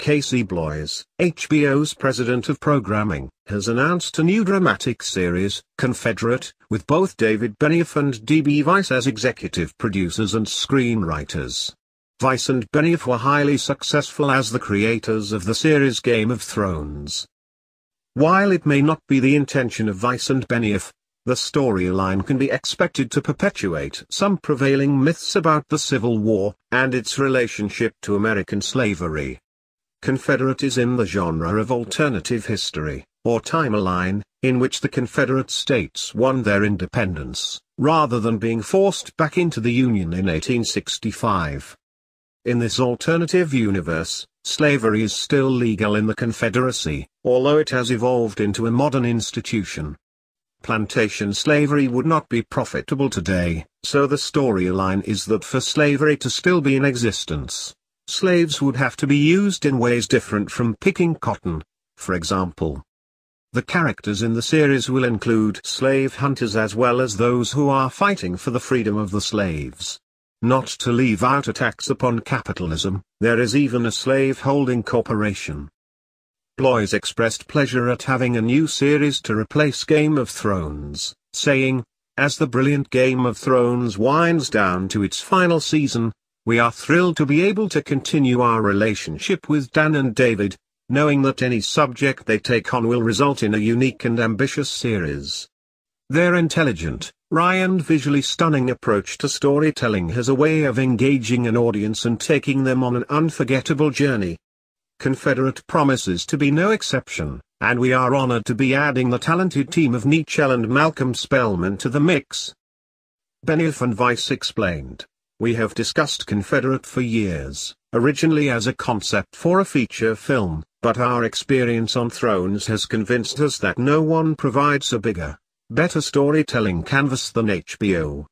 Casey Bloys, HBO's president of programming, has announced a new dramatic series, Confederate, with both David Benioff and D.B. Weiss as executive producers and screenwriters. Weiss and Benioff were highly successful as the creators of the series Game of Thrones. While it may not be the intention of Weiss and Benioff, the storyline can be expected to perpetuate some prevailing myths about the Civil War and its relationship to American slavery. Confederate is in the genre of alternative history, or timeline, in which the Confederate States won their independence, rather than being forced back into the Union in 1865. In this alternative universe, slavery is still legal in the Confederacy, although it has evolved into a modern institution. Plantation slavery would not be profitable today, so the storyline is that for slavery to still be in existence, slaves would have to be used in ways different from picking cotton, for example. The characters in the series will include slave hunters as well as those who are fighting for the freedom of the slaves. Not to leave out attacks upon capitalism, there is even a slave-holding corporation. Bloys expressed pleasure at having a new series to replace Game of Thrones, saying, "As the brilliant Game of Thrones winds down to its final season, we are thrilled to be able to continue our relationship with Dan and David, knowing that any subject they take on will result in a unique and ambitious series. Their intelligent, wry and visually stunning approach to storytelling has a way of engaging an audience and taking them on an unforgettable journey. Confederate promises to be no exception, and we are honored to be adding the talented team of Nichelle and Malcolm Spellman to the mix." Benioff and Weiss explained, "We have discussed Confederate for years, originally as a concept for a feature film, but our experience on Thrones has convinced us that no one provides a bigger, better storytelling canvas than HBO."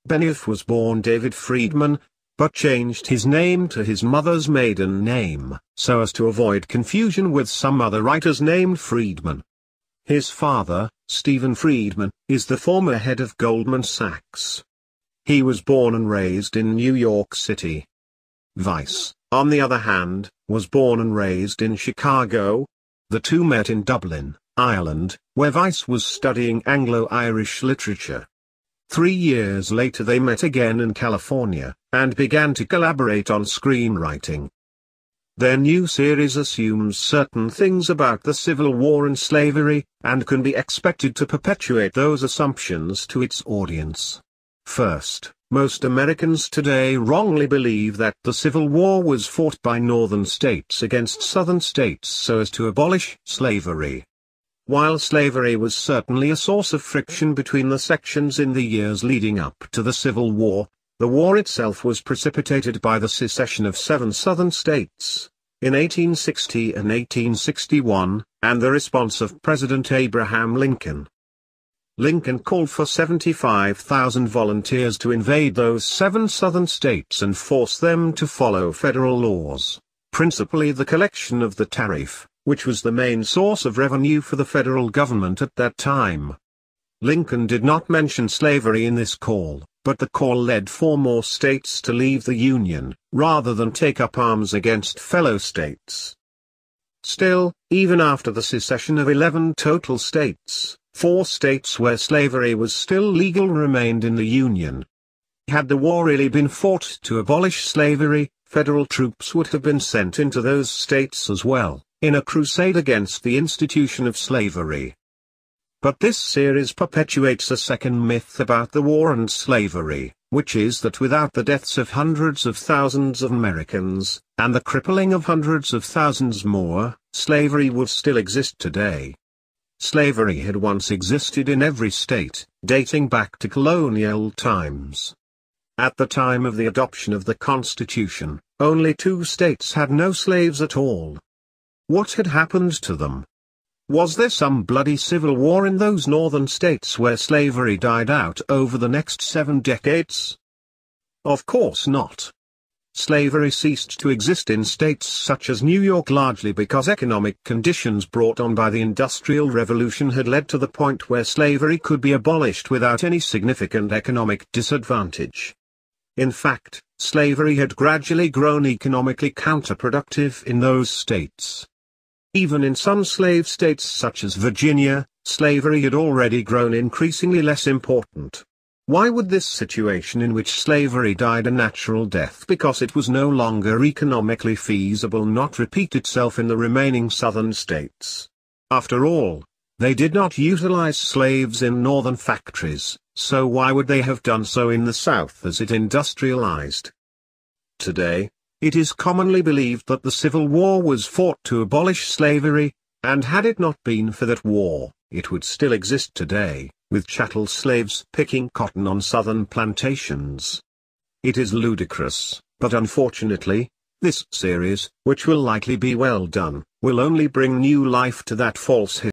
Benioff was born David Friedman, but changed his name to his mother's maiden name, so as to avoid confusion with some other writers named Friedman. His father, Stephen Friedman, is the former head of Goldman Sachs. He was born and raised in New York City. Weiss, on the other hand, was born and raised in Chicago. The two met in Dublin, Ireland, where Weiss was studying Anglo-Irish literature. 3 years later they met again in California, and began to collaborate on screenwriting. Their new series assumes certain things about the Civil War and slavery, and can be expected to perpetuate those assumptions to its audience. First, most Americans today wrongly believe that the Civil War was fought by northern states against southern states so as to abolish slavery. While slavery was certainly a source of friction between the sections in the years leading up to the Civil War, the war itself was precipitated by the secession of 7 southern states, in 1860 and 1861, and the response of President Abraham Lincoln. Lincoln called for 75,000 volunteers to invade those 7 southern states and force them to follow federal laws, principally the collection of the tariff, which was the main source of revenue for the federal government at that time. Lincoln did not mention slavery in this call, but the call led 4 more states to leave the Union, rather than take up arms against fellow states. Still, even after the secession of 11 total states, 4 states where slavery was still legal remained in the Union. Had the war really been fought to abolish slavery, federal troops would have been sent into those states as well, in a crusade against the institution of slavery. But this series perpetuates a second myth about the war and slavery, which is that without the deaths of hundreds of thousands of Americans, and the crippling of hundreds of thousands more, slavery would still exist today. Slavery had once existed in every state, dating back to colonial times. At the time of the adoption of the Constitution, only 2 states had no slaves at all. What had happened to them? Was there some bloody civil war in those northern states where slavery died out over the next 7 decades? Of course not. Slavery ceased to exist in states such as New York largely because economic conditions brought on by the Industrial Revolution had led to the point where slavery could be abolished without any significant economic disadvantage. In fact, slavery had gradually grown economically counterproductive in those states. Even in some slave states such as Virginia, slavery had already grown increasingly less important. Why would this situation in which slavery died a natural death because it was no longer economically feasible not repeat itself in the remaining southern states? After all, they did not utilize slaves in northern factories, so why would they have done so in the South as it industrialized? Today, it is commonly believed that the Civil War was fought to abolish slavery, and had it not been for that war, it would still exist today, with chattel slaves picking cotton on southern plantations. It is ludicrous, but unfortunately, this series, which will likely be well done, will only bring new life to that false history.